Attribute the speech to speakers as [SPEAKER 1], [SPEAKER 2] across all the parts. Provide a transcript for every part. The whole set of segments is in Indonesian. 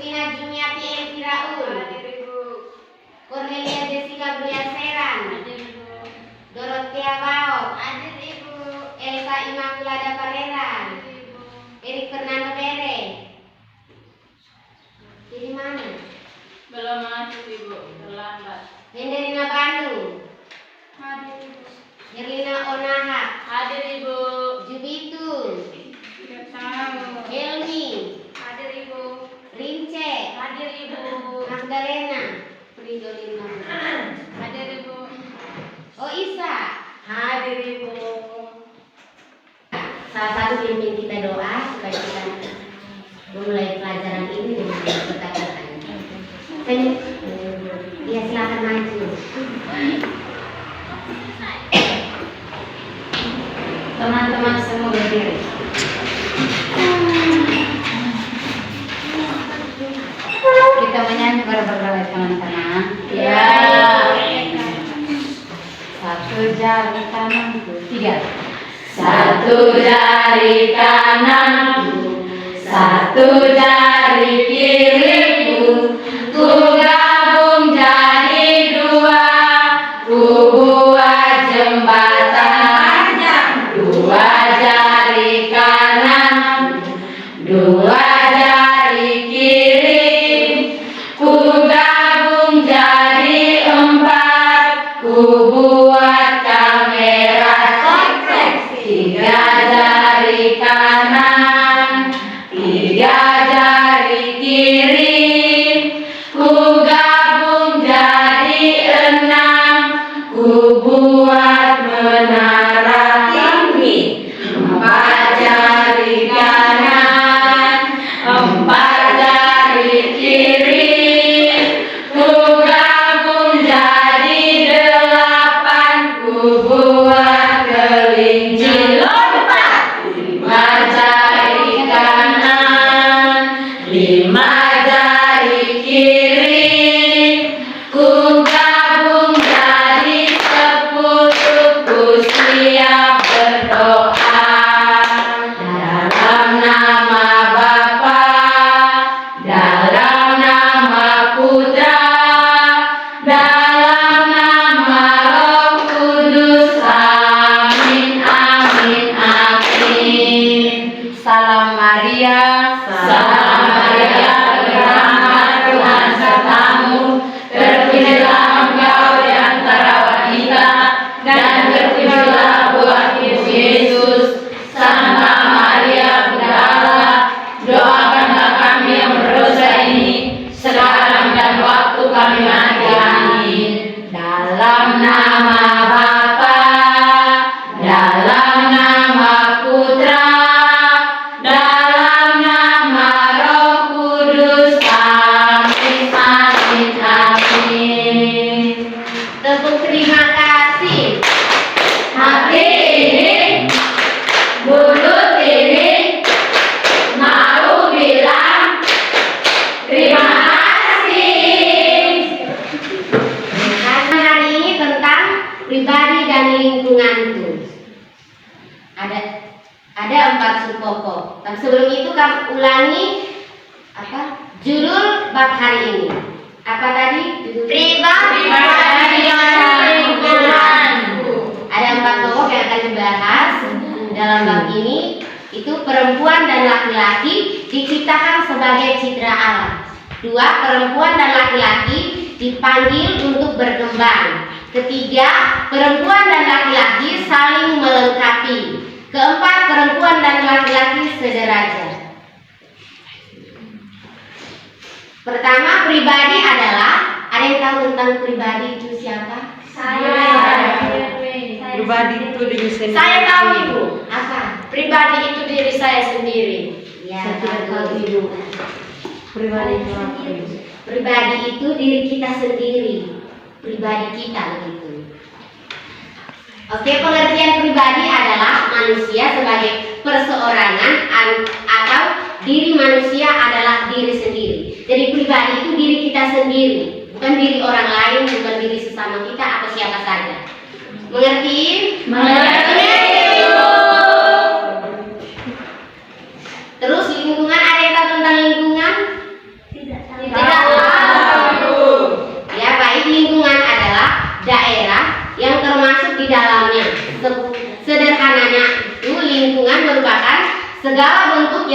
[SPEAKER 1] Agustina Jumiati Elviraul.
[SPEAKER 2] Hadir Ibu.
[SPEAKER 1] Cornelia Jessica Briaseran.
[SPEAKER 2] Hadir Ibu.
[SPEAKER 1] Dorothea Baok.
[SPEAKER 2] Hadir Ibu.
[SPEAKER 1] Elsa Immaculada Pareran.
[SPEAKER 2] Hadir Ibu.
[SPEAKER 1] Erik Fernando Bere. Jadi mana?
[SPEAKER 2] Belum masuk Ibu, terlambat.
[SPEAKER 1] Henderina Bandung.
[SPEAKER 2] Hadir Ibu.
[SPEAKER 1] Herlina Onaha.
[SPEAKER 2] Hadir Ibu.
[SPEAKER 1] Jubitul.
[SPEAKER 2] Tidak tahu.
[SPEAKER 1] Helmi.
[SPEAKER 2] Hadir Ibu.
[SPEAKER 1] Rince.
[SPEAKER 2] Hadir Ibu.
[SPEAKER 1] Magdalena. Fridolina.
[SPEAKER 2] Hadir Ibu.
[SPEAKER 1] Oh Isa.
[SPEAKER 2] Hadir Ibu.
[SPEAKER 1] Salah satu pimpin kita doa supaya kita memulai pelajaran ini dengan ketaatan. Ya silakan maju. Teman-teman semua berdiri. Kita menyanyi berberdua teman-teman.
[SPEAKER 2] Ya.
[SPEAKER 1] Satu jari kanan, tiga.
[SPEAKER 2] Satu jari kananku, satu jari kiriku, ku gabung jadi dua, ku buat jembatan panjang. Dua jari kanan, dua jari kiri, ku gabung jadi empat, ku buat kamera. Tiga jari kanan, tiga jari kiri, ku gabung jadi enam, ku buat menara tinggi. Empat jari kanan, empat jari kiri, ku gabung jadi delapan, ku buat kelinci lompat. Lima jari kanan, lima jari kiri, ku gabung jadi sepuluh, ku siap berdoa. Dalam nama Bapa, dalam nama Putra, dalam nama Roh Kudus. Amin, amin, amin.
[SPEAKER 1] Salam Maria.
[SPEAKER 2] Salam Maria, berrahmat Tuhan sertamu. Terpujilah engkau di antara wanita, dan terpujilah buah Yesus Yesus. Santa Maria, Bunda Allah, doakanlah kami yang berdosa ini, sekarang dan waktu kami mati. Amin. Dalam nama Bapa, dalam nama Putra, dalam nama Roh Kudus. Amin, amin, amin.
[SPEAKER 1] Tepuk terima kasih.
[SPEAKER 2] Hati ini, mulut ini, mau bilang terima kasih.
[SPEAKER 1] Karena hari ini tentang pribadi dan lingkunganku. Ada 4 sub pokok. Tapi sebelum itu kamu ulangi judul bab hari ini. Apa tadi? Judul
[SPEAKER 2] Pribadi dan lingkunganku.
[SPEAKER 1] Ada 4 pokok yang akan dibahas dalam bab ini. Itu perempuan dan laki-laki diciptakan sebagai citra Allah. 2, perempuan dan laki-laki dipanggil untuk berkembang. 3, perempuan dan laki-laki saling melengkapi. 4, perempuan dan laki-laki sederajat. Pertama, pribadi adalah, ada yang tahu tentang pribadi itu siapa?
[SPEAKER 2] Saya.
[SPEAKER 3] Pribadi itu diri sendiri.
[SPEAKER 2] Saya tahu Ibu.
[SPEAKER 1] Apa?
[SPEAKER 2] Pribadi itu diri saya sendiri.
[SPEAKER 1] Ya,
[SPEAKER 3] Saya tidak tahu,
[SPEAKER 1] bagus.
[SPEAKER 3] Ibu. Pribadi itu apa? Ibu?
[SPEAKER 1] Pribadi itu diri kita sendiri. Pribadi kita begitu. Oke, pengertian pribadi adalah manusia sebagai perseorangan atau diri manusia adalah diri sendiri. Jadi pribadi itu diri kita sendiri, bukan diri orang lain, bukan diri sesama kita atau siapa saja. Mengerti?
[SPEAKER 2] Mengerti.
[SPEAKER 1] Terus lingkungan, ada yang tahu tentang lingkungan?
[SPEAKER 2] Tidak.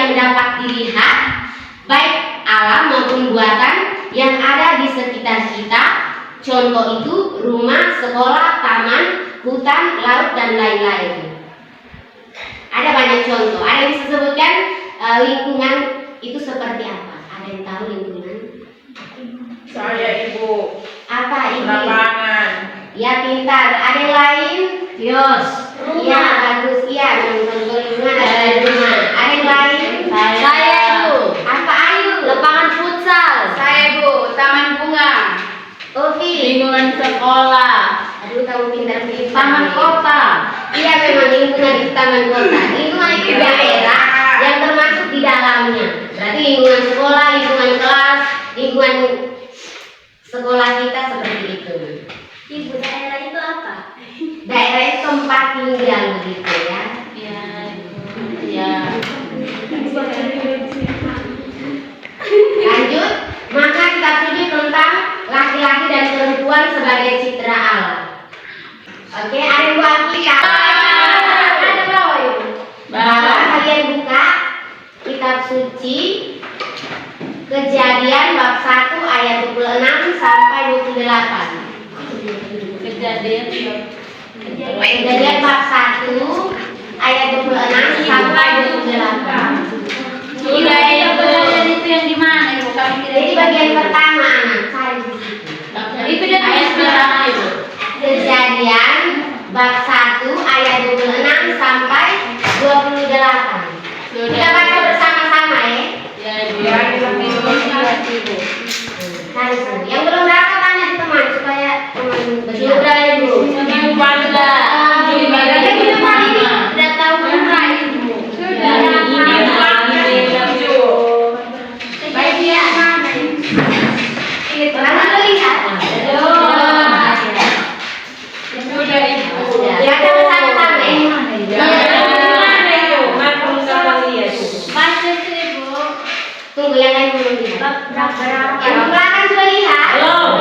[SPEAKER 1] yang dapat dilihat, baik alam maupun buatan yang ada di sekitar kita. Contoh itu rumah, sekolah, taman, hutan, laut, dan lain-lain. Ada banyak contoh. Ada yang bisa sebutkan lingkungan itu seperti apa? Ada yang tahu lingkungan?
[SPEAKER 3] Saya Ibu.
[SPEAKER 1] Apa ini?
[SPEAKER 3] Lapangan.
[SPEAKER 1] Ya, pintar. Ada yang lain?
[SPEAKER 2] Kios.
[SPEAKER 1] Iya, bagus. Iya, contoh lingkungan ada rumah. Ada yang lain?
[SPEAKER 2] Saya Ibu.
[SPEAKER 1] Apa Ayu?
[SPEAKER 2] Lapangan futsal.
[SPEAKER 3] Saya Bu, Taman Bunga.
[SPEAKER 1] Ovi.
[SPEAKER 2] Lingkungan sekolah.
[SPEAKER 1] Aduh, kamu pintar-pintar.
[SPEAKER 2] Taman kota.
[SPEAKER 1] Iya, memang lingkungan itu taman kota. Lingkungan itu daerah yang termasuk di dalamnya. Berarti lingkungan sekolah, lingkungan kelas, lingkungan sekolah kita seperti itu.
[SPEAKER 2] Ibu, daerah itu apa?
[SPEAKER 1] Daerah itu tempat tinggal begitu ya.
[SPEAKER 2] Ya. Ya.
[SPEAKER 1] Lanjut, maka kita studi tentang laki-laki dan perempuan sebagai citra alam. Oke, ada dua kitab. Ada bawah Ibu. Bawah kalian buka kitab suci Kejadian bab 1 ayat 26 sampai 28.
[SPEAKER 2] Kejadian.
[SPEAKER 1] Kejadian bab 1 ayat 26 sampai 28.
[SPEAKER 2] Sudah itu yang di mana Ibu? Kami tidak.
[SPEAKER 1] Jadi bagian pertama anak cari di situ.
[SPEAKER 2] Itu dia ayat berapa Ibu?
[SPEAKER 1] Kejadian bab 1 ayat 26 sampai 28. Kita baca bersama-sama ya.
[SPEAKER 2] Ya Ibu.
[SPEAKER 3] Ibu.
[SPEAKER 1] Harus. Yang belum dapat tanya di teman supaya teman
[SPEAKER 2] Sudah Ibu. Ibu Panda. Ibu Panda.
[SPEAKER 1] Kita kali ini sudah tahu berapa Ibu.
[SPEAKER 2] Sudah.
[SPEAKER 1] Baik ya. Lalu lihat.
[SPEAKER 2] Sudah Ibu.
[SPEAKER 1] Ya kita bersama-sama ya.
[SPEAKER 2] Baca sih Ibu.
[SPEAKER 1] Tunggu yang lain belum lihat. Yang belakang sudah lihat.
[SPEAKER 2] Belum.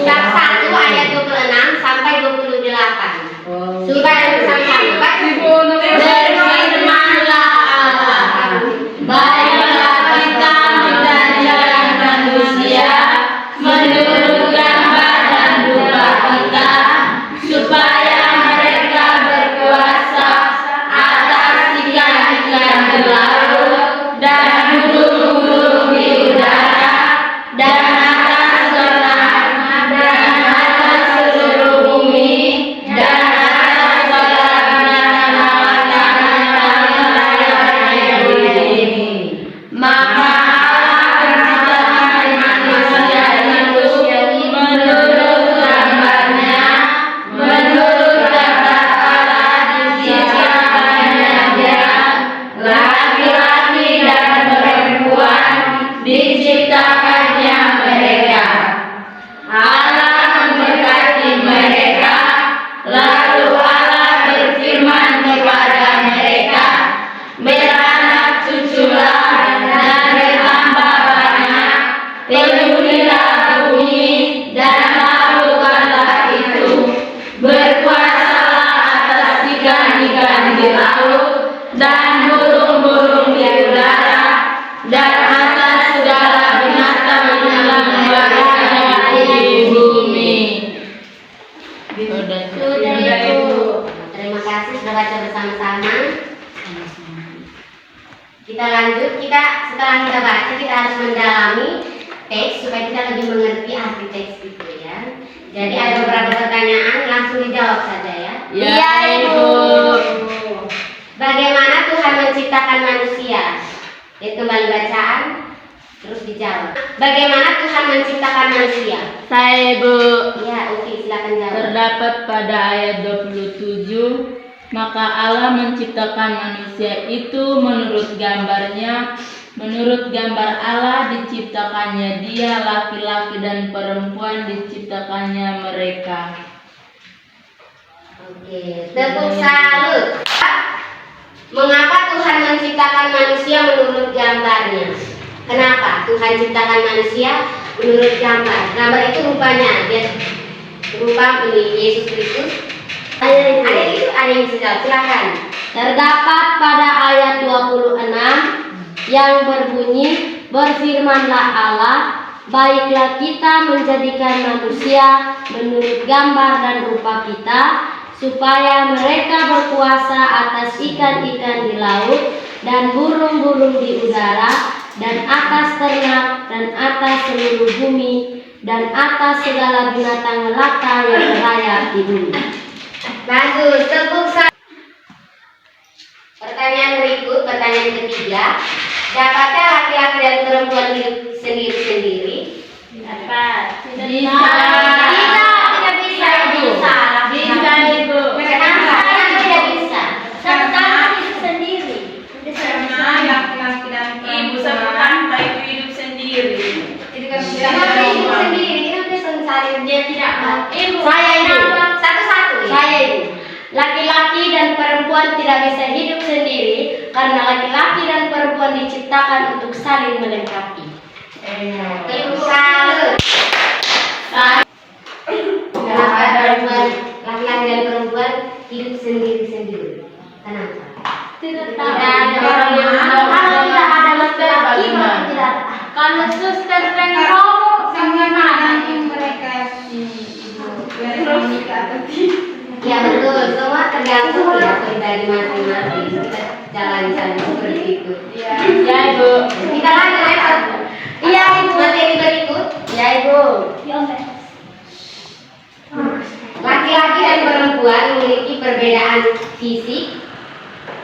[SPEAKER 1] Bab 1 ayat 26 sampai 28. Sudah bersama-sama. Baca.
[SPEAKER 2] Berfirmanlah Allah, baiklah kita menjadikan manusia menurut gambar dan rupa kita, supaya mereka berkuasa atas ikan-ikan di laut dan burung-burung di udara dan atas ternak dan atas seluruh bumi dan atas segala binatang lautan yang lain-lain bumi. Maka Allah menciptakan manusia itu menurut gambarnya, menurut gambar Allah diciptakannya dia, laki-laki dan perempuan diciptakannya mereka. Allah memberkati mereka, lalu Allah berfirman kepada mereka, beranak cuculah dan bertambah banyak, penuhilah bumi dan lakukanlah itu, berkuasalah atas ikan-ikan di laut dan burung-burung di udara dan atas segala binatang yang membaraknya di bumi.
[SPEAKER 1] Sudah Ibu. Terima kasih sudah baca bersama-sama. Kita lanjut. Setelah kita baca kita harus mendalami teks supaya kita lebih mengerti arti teks itu ya. Jadi ada beberapa pertanyaan langsung dijawab saja ya.
[SPEAKER 2] Iya Ibu.
[SPEAKER 1] Bagaimana Tuhan menciptakan manusia? Lihat kembali bacaan terus dijawab. Bagaimana Tuhan menciptakan manusia?
[SPEAKER 2] Saya Ibu.
[SPEAKER 1] Ya, oke, silakan jawab.
[SPEAKER 2] Terdapat pada ayat 27, maka Allah menciptakan manusia itu menurut gambarnya, menurut gambar Allah diciptakannya dia, laki-laki dan perempuan diciptakannya mereka.
[SPEAKER 1] Oke, tepuk salut. Mengapa Tuhan menciptakan manusia menurut gambarnya? Kenapa Tuhan ciptakan manusia menurut gambar? Gambar itu rupanya, dia rupa Yesus Kristus. Ada yang bisa jawab, silakan. Terdapat pada ayat 26 yang berbunyi, berfirmanlah Allah, baiklah kita menjadikan manusia menurut gambar dan rupa kita, supaya mereka berkuasa atas ikan-ikan di laut dan burung-burung di udara dan atas ternak dan atas seluruh bumi dan atas segala binatang melata yang berlayar di bumi. Bagus, tepuk tangan. Pertanyaan berikut, pertanyaan ketiga. Dapatkah laki-laki dan perempuan hidup sendiri-sendiri?
[SPEAKER 2] Dapat.
[SPEAKER 1] Tidak bisa.
[SPEAKER 2] Bisa, Ibu.
[SPEAKER 1] Kenapa? Kenapa tidak bisa?
[SPEAKER 3] Karena
[SPEAKER 2] hidup sendiri.
[SPEAKER 3] laki-laki dan
[SPEAKER 2] Ibu sebutkan itu hidup sendiri.
[SPEAKER 3] itu kan
[SPEAKER 1] Kenapa hidup sendiri? Kenapa sengsara?
[SPEAKER 2] Dia tidak mau. Ibu.
[SPEAKER 1] Saya ibu.
[SPEAKER 2] kenapa?
[SPEAKER 1] Satu-satu. Saya ibu. Laki-laki dan perempuan tidak bisa hidup sendiri karena laki-laki dan perempuan diciptakan untuk saling melengkapi. Tepuk tangan. Kenapa perempuan, laki-laki dan perempuan hidup sendiri-sendiri? Kenapa?
[SPEAKER 2] Tidak
[SPEAKER 1] ada orang yang kalau tidak ada laki-laki maka tidak ada.
[SPEAKER 2] Kalau suster dan romo
[SPEAKER 3] sama mereka menikah atau tidak.
[SPEAKER 1] Ya betul, semua tergantung ya pribadi masing-masing. Kita jalan-jalan seperti itu.
[SPEAKER 3] Ya.
[SPEAKER 2] Ya, Ibu.
[SPEAKER 1] Kita lanjut ya. Iya ibu. Materi berikut. Ya ibu. Laki-laki dan perempuan memiliki perbedaan fisik.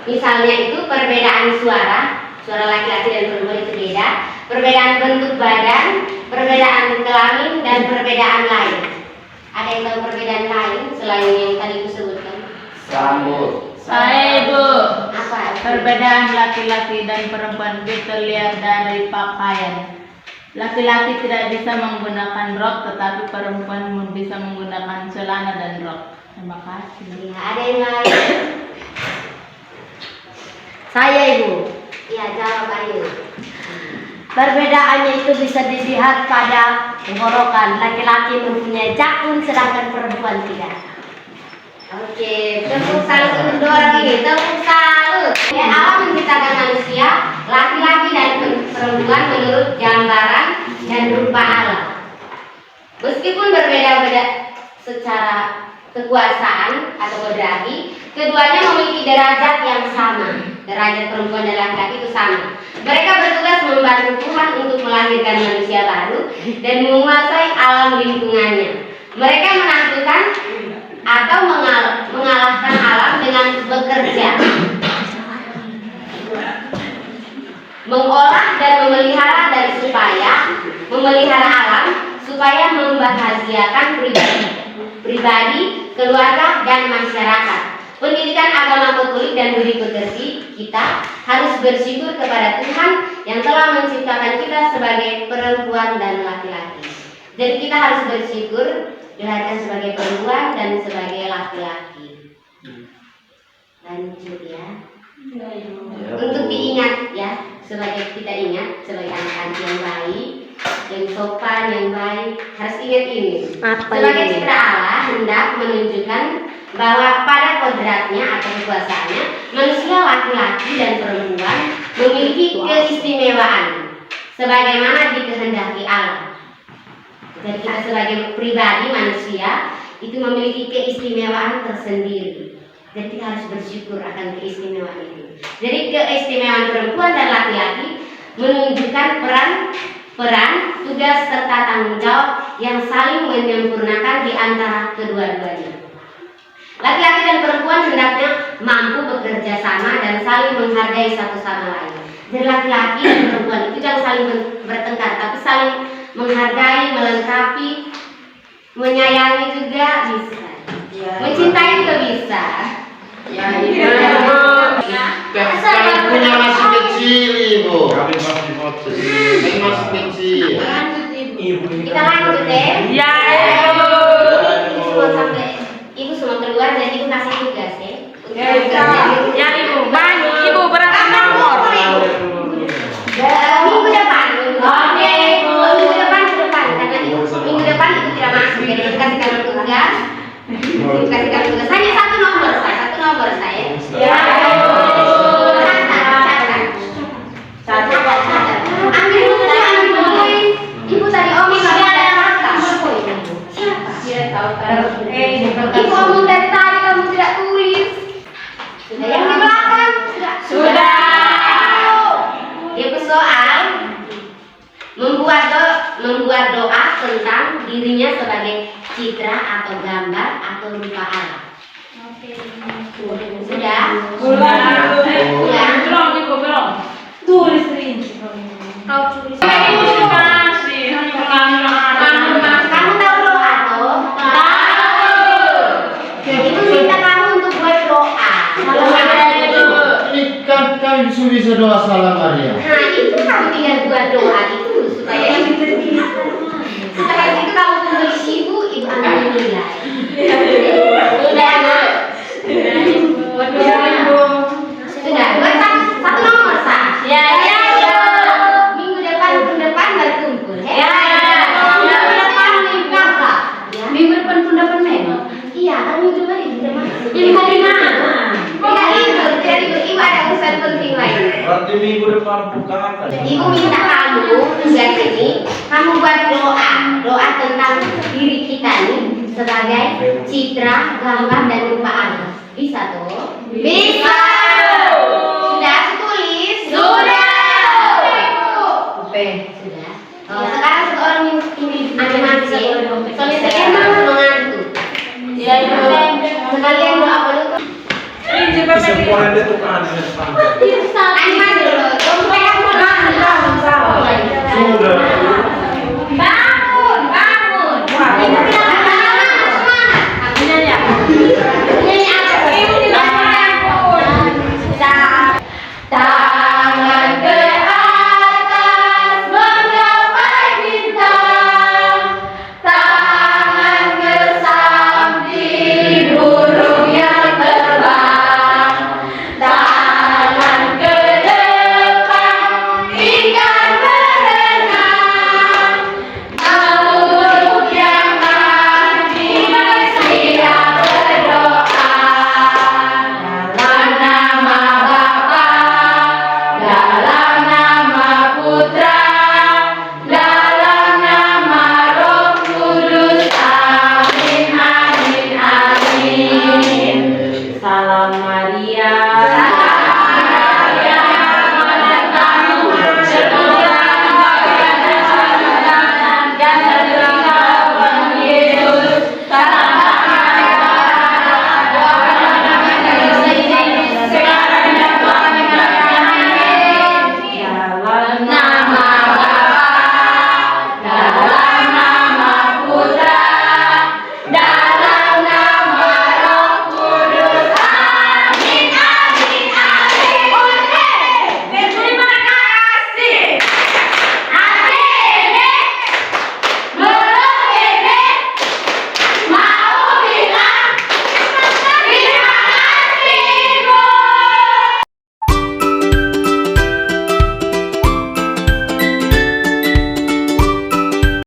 [SPEAKER 1] Misalnya itu perbedaan suara. Suara laki-laki dan perempuan itu beda. Perbedaan bentuk badan, perbedaan kelamin, dan perbedaan lain. Ada yang tahu perbedaan lain selain yang tadi aku sebutkan?
[SPEAKER 4] Rambut.
[SPEAKER 2] Saya, Ibu.
[SPEAKER 1] Apa?
[SPEAKER 2] Perbedaan laki-laki dan perempuan itu terlihat dari pakaian. Laki-laki tidak bisa menggunakan rok, tetapi perempuan bisa menggunakan celana dan rok. Terima kasih.
[SPEAKER 1] Ya, ada yang lain? Saya ibu. Ya jawab ayo. Perbedaannya itu bisa dilihat pada tenggorokan. Laki-laki mempunyai jakun sedangkan perempuan tidak. Oke, tepuk salut untuk dua orang ini. Tepuk salut. Ya, Allah menciptakan manusia, laki-laki dan perempuan menurut gambaran dan rupa Allah. Meskipun berbeda-beda secara kekuasaan atau kodrati, keduanya memiliki derajat yang sama. Derajat perempuan dan laki-laki itu sama. Mereka bertugas membantu Tuhan untuk melahirkan manusia baru dan menguasai alam lingkungannya. Mereka menaklukkan atau mengalahkan alam dengan bekerja, mengolah dan memelihara alam supaya membahagiakan pribadi, keluarga dan masyarakat. Pendidikan agama Katolik dan budi pekerti kita harus bersyukur kepada Tuhan yang telah menciptakan kita sebagai perempuan dan laki-laki. Jadi kita harus bersyukur dilahirkan sebagai perempuan dan sebagai laki-laki. Lanjut ya. Untuk diingat ya, sebagai kita ingat sebagai anak-anak yang baik, yang sopan, yang baik, harus ingat ini. Sebagai citra Allah hendak menunjukkan bahwa pada kodratnya atau kekuasaannya manusia laki-laki dan perempuan memiliki keistimewaan sebagaimana dikehendaki Allah. Jadi kita sebagai pribadi manusia itu memiliki keistimewaan tersendiri. Jadi kita harus bersyukur akan keistimewaan itu. Jadi keistimewaan perempuan dan laki-laki menunjukkan peran, tugas serta tanggung jawab yang saling menyempurnakan di antara kedua-duanya. Laki-laki dan perempuan hendaknya mampu bekerja sama dan saling menghargai satu sama lain. Jadi laki-laki dan perempuan itu jangan saling bertengkar, tapi saling menghargai, melengkapi, menyayangi juga bisa. Mencintai juga bisa.
[SPEAKER 4] Ya, kami punya masih kecil, Ibu. Kami masih kecil.
[SPEAKER 1] Kita lanjut deh.
[SPEAKER 2] Ya,
[SPEAKER 1] Ibu semua sampai Ibu semua keluar dan Ibu kasih tugas ya.
[SPEAKER 2] ya Ibu. Banyak Ibu berapa nomor?
[SPEAKER 1] Minggu depan. Oke. Minggu depan karena minggu depan Ibu tidak masuk. Jadi Ibu kasihkan tugas. Hanya satu nomor saya.
[SPEAKER 2] Ya.
[SPEAKER 1] membuat doa tentang dirinya sebagai citra atau gambar atau rupa Allah. Sudah?
[SPEAKER 3] Tulis rinci. Kau tulis.
[SPEAKER 1] Kamu tahu doa toh? Itu minta kamu untuk buat doa.
[SPEAKER 4] Ini kan bisa doa salam Maria.
[SPEAKER 1] Nah itu kamu tinggal buat doa itu supaya setelah itu kamu tulis ibu akan menilai. Sudah nak? Sudah buat satu nomor sah.
[SPEAKER 2] Ya.
[SPEAKER 1] Minggu depan berkumpul.
[SPEAKER 2] Ya.
[SPEAKER 1] Minggu depan minggu kakak. Ya.
[SPEAKER 2] Minggu depan pun dapat memang.
[SPEAKER 1] Iya kan minggu depan itu udah masuk.
[SPEAKER 2] Jadi hari mana?
[SPEAKER 1] Tidak libur, ibu ada urusan penting lain.
[SPEAKER 5] Berarti minggu depan buka apa?
[SPEAKER 1] Ibu minta kamu tugas ini, kamu buat doa tentang diri kita nih sebagai citra, gambar dan rupa Allah. Bisa tuh? Bisa. Sudah tulis? Sudah. Sudah. Sekarang seorang animasi, soalnya saya memang mengantuk.
[SPEAKER 2] Ya, Ibu.
[SPEAKER 1] Sekalian doa penutup.
[SPEAKER 3] Rinci
[SPEAKER 5] Bisa boleh ditukar dengan